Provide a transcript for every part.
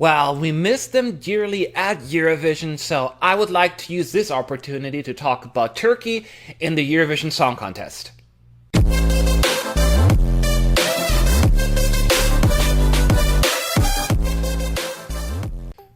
Well, we miss them dearly at Eurovision, so I would like to use this opportunity to talk about Turkey in the Eurovision Song Contest.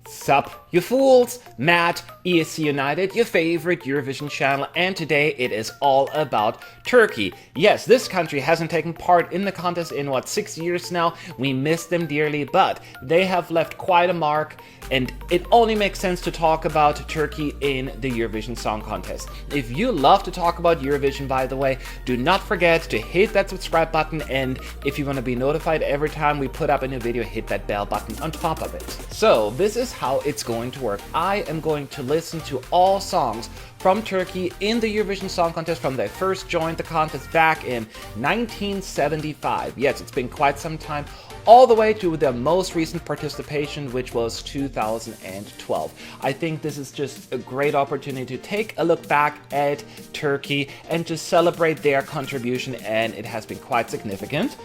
Sup, you fools! Matt, ESC United, your favorite Eurovision channel, and today it is all about Turkey. Yes, this country hasn't taken part in the contest in 6 years now. We miss them dearly, but they have left quite a mark, and it only makes sense to talk about Turkey in the Eurovision Song Contest. If you love to talk about Eurovision, by the way, do not forget to hit that subscribe button, and if you want to be notified every time we put up a new video, hit that bell button on top of it. So, this is how it's going to work. I am going to listen to all songs from Turkey in the Eurovision Song Contest from they first joined the contest back in 1975. Yes, it's been quite some time, all the way to their most recent participation, which was 2012. I think this is just a great opportunity to take a look back at Turkey and to celebrate their contribution, and it has been quite significant.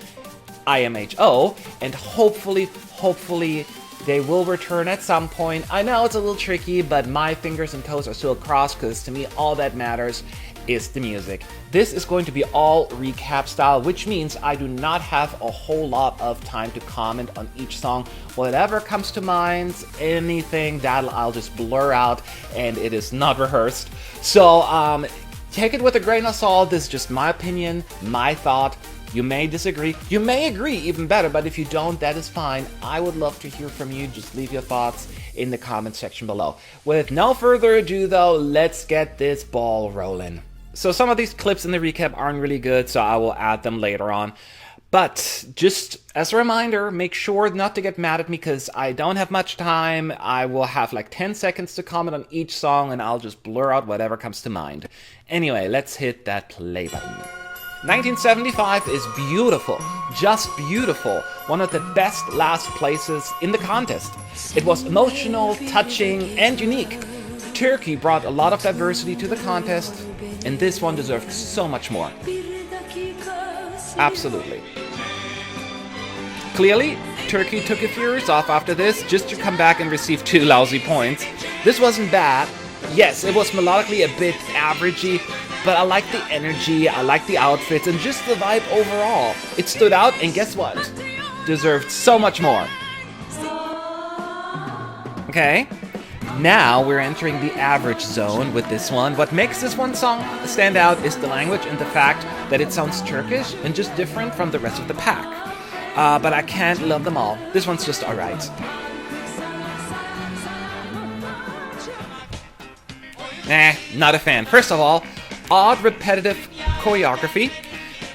IMHO, and hopefully they will return at some point. I know it's a little tricky, but my fingers and toes are still crossed because to me all that matters is the music. This is going to be all recap style, which means I do not have a whole lot of time to comment on each song. Whatever comes to mind, anything that I'll just blur out, and it is not rehearsed. So take it with a grain of salt. This is just my opinion, my thought. You may disagree, you may agree, even better, but if you don't, that is fine. I would love to hear from you. Just leave your thoughts in the comment section below. With no further ado though, let's get this ball rolling. So some of these clips in the recap aren't really good, so I will add them later on. But just as a reminder, make sure not to get mad at me because I don't have much time. I will have 10 seconds to comment on each song and I'll just blur out whatever comes to mind. Anyway, let's hit that play button. 1975 is beautiful, just beautiful, one of the best last places in the contest. It was emotional, touching, and unique. Turkey brought a lot of diversity to the contest, and this one deserved so much more. Absolutely. Clearly, Turkey took a few years off after this just to come back and receive 2 lousy points. This wasn't bad. Yes, it was melodically a bit averagey, but I like the energy, I like the outfits, and just the vibe overall. It stood out, and guess what? Deserved so much more. Okay, now we're entering the average zone with this one. What makes this one song stand out is the language and the fact that it sounds Turkish and just different from the rest of the pack. But I can't love them all. This one's just alright. Nah, not a fan. First of all, odd repetitive choreography,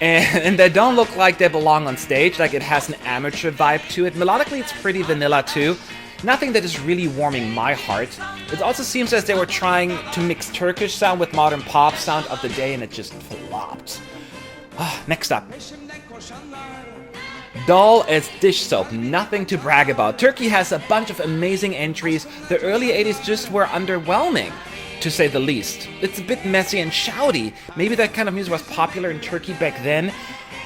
and they don't look like they belong on stage, like it has an amateur vibe to it. Melodically it's pretty vanilla too, nothing that is really warming my heart. It also seems as they were trying to mix Turkish sound with modern pop sound of the day, and it just flopped. Next up, dull as dish soap, nothing to brag about. Turkey has a bunch of amazing entries. The early 80s just were underwhelming, to say the least. It's a bit messy and shouty. Maybe that kind of music was popular in Turkey back then,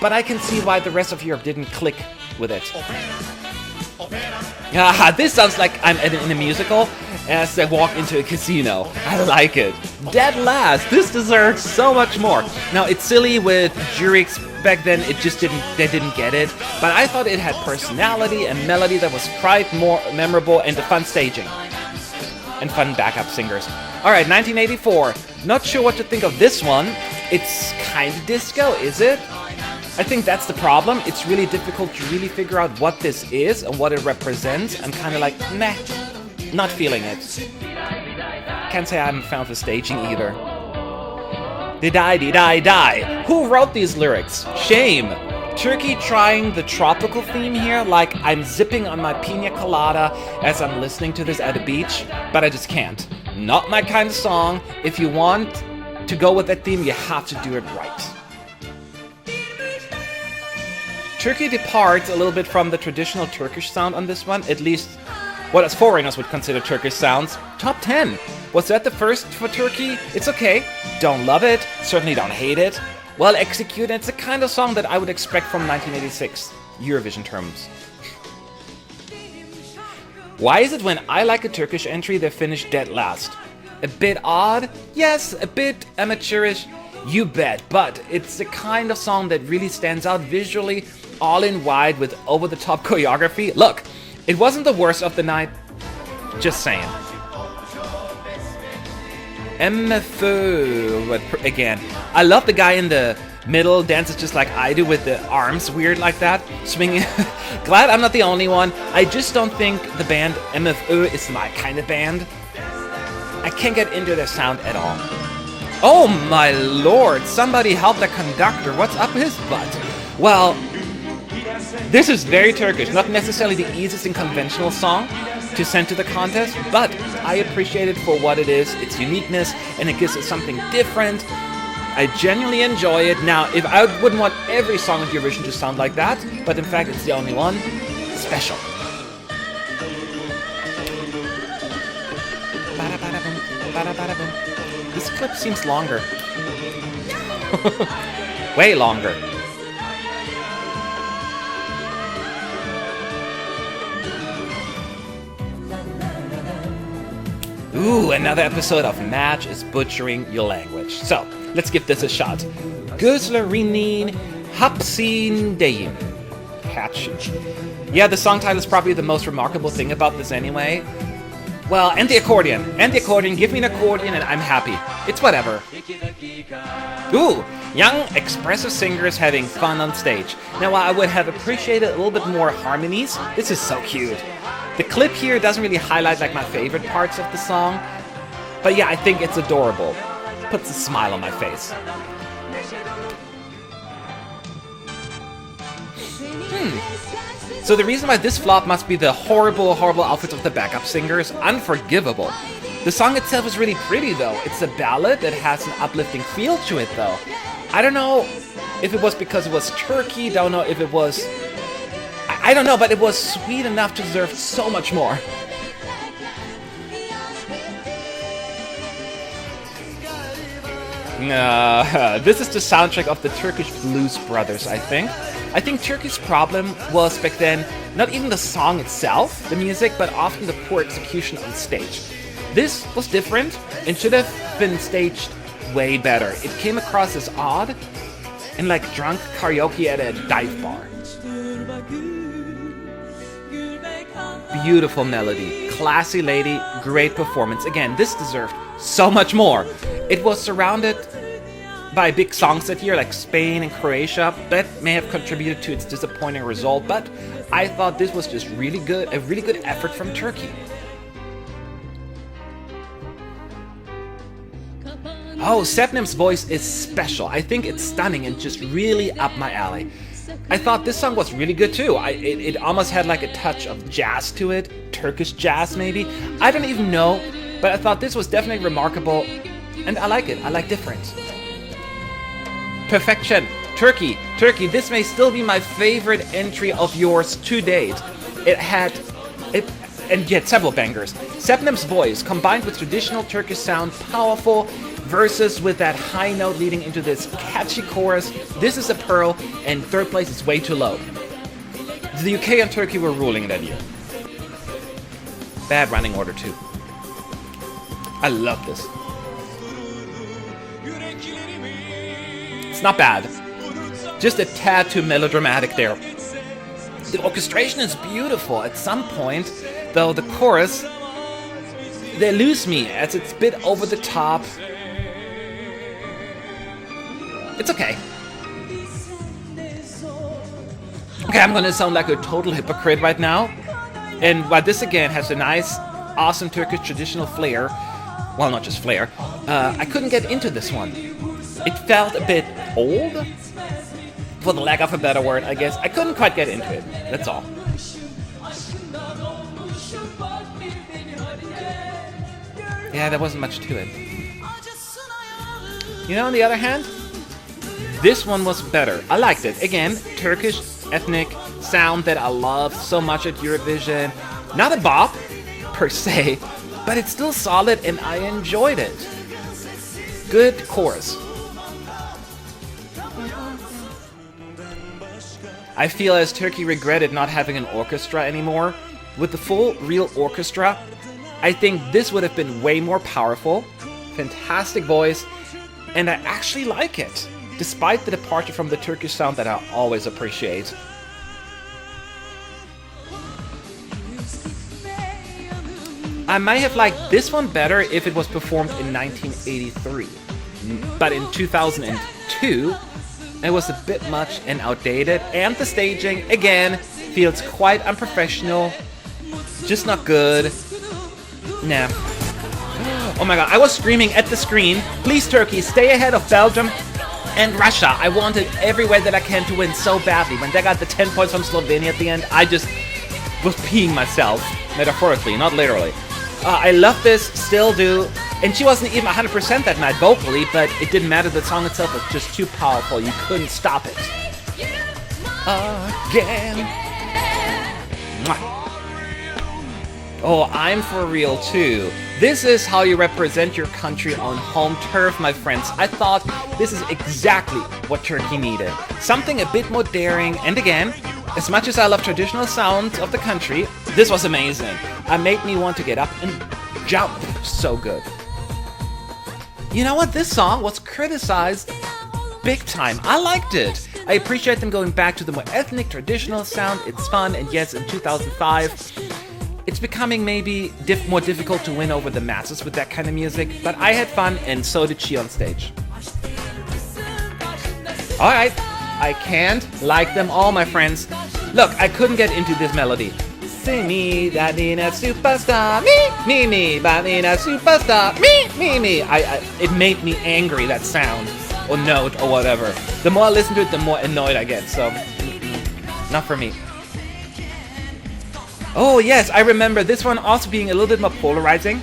but I can see why the rest of Europe didn't click with it. This sounds like I'm in a musical as I walk into a casino. I like it. Dead last. This deserves so much more. Now it's silly with Jureks. Back then they didn't get it, but I thought it had personality and melody that was quite more memorable, and the fun staging and fun backup singers. Alright, 1984. Not sure what to think of this one. It's kind of disco, is it? I think that's the problem. It's really difficult to really figure out what this is and what it represents. I'm kind of like, meh, not feeling it. Can't say I'm a fan of the staging either. Die. Who wrote these lyrics? Shame. Turkey trying the tropical theme here, like I'm zipping on my pina colada as I'm listening to this at a beach, but I just can't. Not my kind of song. If you want to go with that theme, you have to do it right. Turkey departs a little bit from the traditional Turkish sound on this one, at least what us foreigners would consider Turkish sounds. Top 10. Was that the first for Turkey? It's okay. Don't love it. Certainly don't hate it. Well executed. It's the kind of song that I would expect from 1986 Eurovision terms. Why is it when I like a Turkish entry, they finish dead last? A bit odd? Yes, a bit amateurish? You bet, but it's the kind of song that really stands out visually, all in wide with over-the-top choreography. Look, it wasn't the worst of the night, just saying. MFO, but again, I love the guy in the middle dances just like I do with the arms weird like that, swinging. Glad I'm not the only one. I just don't think the band MFO is my kind of band. I can't get into their sound at all. Oh my lord, somebody help the conductor, what's up his butt? Well, this is very Turkish, not necessarily the easiest and conventional song to send to the contest, but I appreciate it for what it is, its uniqueness, and it gives it something different. I genuinely enjoy it. Now, if I wouldn't want every song of Eurovision to sound like that, but in fact it's the only one, special. This clip seems longer. Way longer. Ooh, another episode of Match is butchering your language. So, let's give this a shot. Gözlerinin hapsindeyim. Catchy. Yeah, the song title is probably the most remarkable thing about this anyway. Well, and the accordion. And the accordion. Give me an accordion and I'm happy. It's whatever. Ooh, young, expressive singers having fun on stage. Now, while I would have appreciated a little bit more harmonies, this is so cute. The clip here doesn't really highlight like my favorite parts of the song, but yeah, I think it's adorable. Puts a smile on my face. So the reason why this flop must be the horrible, horrible outfits of the backup singers. Unforgivable. The song itself is really pretty though. It's a ballad that has an uplifting feel to it though. I don't know if it was because it was Turkey, don't know if it was... I don't know, but it was sweet enough to deserve so much more. This is the soundtrack of the Turkish Blues Brothers, I think. I think Turkey's problem was back then not even the song itself, the music, but often the poor execution on stage. This was different and should have been staged way better. It came across as odd and like drunk karaoke at a dive bar. Beautiful melody, classy lady, great performance. Again, this deserved so much more. It was surrounded by big songs that year, like Spain and Croatia. That may have contributed to its disappointing result, but I thought this was just really good, a really good effort from Turkey. Oh, Sepnem's voice is special. I think it's stunning and just really up my alley. I thought this song was really good too. It almost had like a touch of jazz to it, Turkish jazz maybe. I don't even know, but I thought this was definitely remarkable, and I like it. I like different. Perfection. Turkey. This may still be my favorite entry of yours to date. And yet several bangers. Sepnem's voice combined with traditional Turkish sound, powerful verses with that high note leading into this catchy chorus. This is a pearl, and third place is way too low. The UK and Turkey were ruling that year. Bad running order too. I love this. It's not bad. Just a tad too melodramatic there. The orchestration is beautiful. At some point, though, the chorus, they lose me as it's a bit over the top. It's okay. Okay, I'm gonna sound like a total hypocrite right now. And while this again has a nice, awesome Turkish traditional flair, well, not just flair, I couldn't get into this one. It felt a bit old, for the lack of a better word, I guess. I couldn't quite get into it, that's all. Yeah, there wasn't much to it. You know, on the other hand, this one was better. I liked it. Again, Turkish ethnic sound that I loved so much at Eurovision. Not a bop, per se, but it's still solid and I enjoyed it. Good chorus. I feel as Turkey regretted not having an orchestra anymore. with the full real orchestra, I think this would have been way more powerful. Fantastic voice, and I actually like it, despite the departure from the Turkish sound that I always appreciate. I might have liked this one better if it was performed in 1983, but in 2002 it was a bit much and outdated, and the staging, again, feels quite unprofessional, just not good. Nah. Oh my god, I was screaming at the screen, please Turkey, stay ahead of Belgium and Russia. I wanted every way that I can to win so badly. When they got the 10 points from Slovenia at the end, I just was peeing myself, metaphorically, not literally. I love this, still do, and she wasn't even 100% that night vocally, but it didn't matter, the song itself was just too powerful, you couldn't stop it. Again. Mwah. Oh, I'm for real too. This is how you represent your country on home turf, my friends. I thought this is exactly what Turkey needed. Something a bit more daring, and again, as much as I love traditional sounds of the country, this was amazing. It made me want to get up and jump. So good. You know what? This song was criticized big time. I liked it. I appreciate them going back to the more ethnic, traditional sound. It's fun, and yes, in 2005, it's becoming maybe more difficult to win over the masses with that kind of music, but I had fun, and so did she on stage. Alright, I can't like them all, my friends. Look, I couldn't get into this melody. Sing me, Balina superstar, me, Balina superstar, me. It made me angry, that sound, or note, or whatever. The more I listen to it, the more annoyed I get, so not for me. Oh yes, I remember this one also being a little bit more polarizing.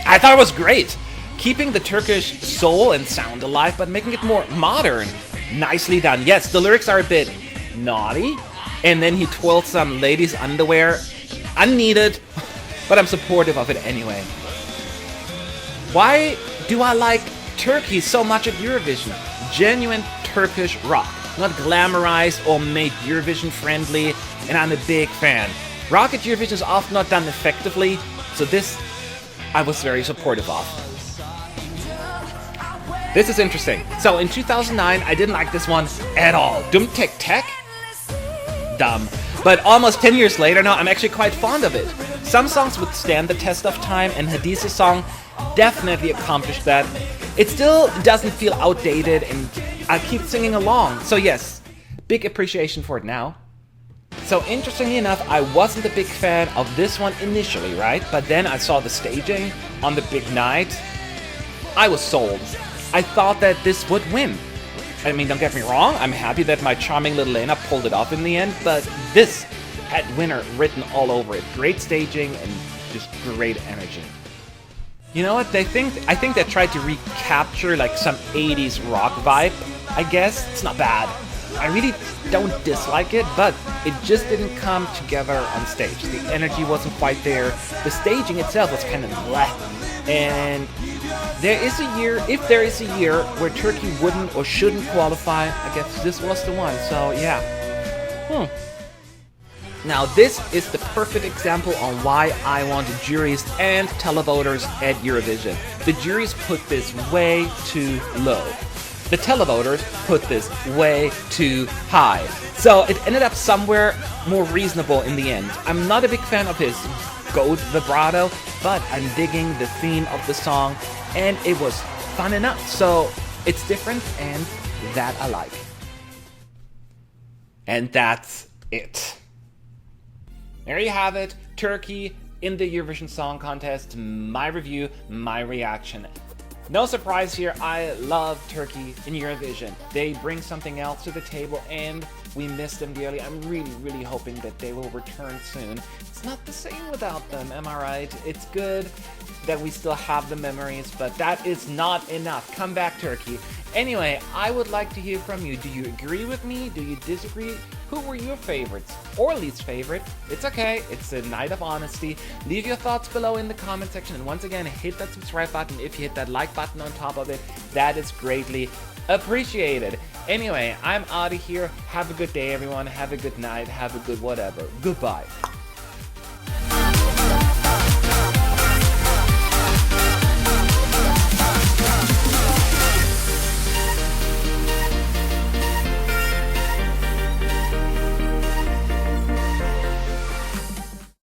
I thought it was great, keeping the Turkish soul and sound alive, but making it more modern. Nicely done. Yes, the lyrics are a bit naughty, and then he twirled some ladies' underwear. Unneeded, but I'm supportive of it anyway. Why do I like Turkey so much at Eurovision? Genuine Turkish rock, not glamorized or made Eurovision friendly, and I'm a big fan. Rock at Eurovision is often not done effectively, so this I was very supportive of. This is interesting. So in 2009, I didn't like this one at all. Dum Tek Tek? Dumb. But almost 10 years later now, I'm actually quite fond of it. Some songs withstand the test of time, and Hadise's song definitely accomplished that. It still doesn't feel outdated, and I keep singing along. So yes, big appreciation for it now. So interestingly enough, I wasn't a big fan of this one initially, right? But then I saw the staging on the big night. I was sold. I thought that this would win. I mean, don't get me wrong, I'm happy that my charming little Lena pulled it off in the end, but this had winner written all over it. Great staging and just great energy. You know what, I think they tried to recapture like some 80s rock vibe, I guess. It's not bad. I really don't dislike it, but it just didn't come together on stage. The energy wasn't quite there. The staging itself was kind of bleh. And there is a year, if there is a year where Turkey wouldn't or shouldn't qualify, I guess this was the one. So yeah. Now this is the perfect example on why I wanted juries and televoters at Eurovision. The juries put this way too low. The televoters put this way too high. So it ended up somewhere more reasonable in the end. I'm not a big fan of his goat vibrato, but I'm digging the theme of the song, and it was fun enough. So it's different, and that I like. And that's it. There you have it. Turkey in the Eurovision Song Contest. My review, my reaction. No surprise here, I love Turkey in Eurovision. They bring something else to the table, and we miss them dearly. I'm really hoping that they will return soon. It's not the same without them, am I right? It's good that we still have the memories, but that is not enough. Come back, Turkey. Anyway, I would like to hear from you. Do you agree with me? Do you disagree? Who were your favorites or least favorite? It's okay. It's a night of honesty. Leave your thoughts below in the comment section. And once again, hit that subscribe button. If you hit that like button on top of it, that is greatly appreciated. Anyway, I'm out of here. Have a good day, everyone. Have a good night. Have a good whatever. Goodbye.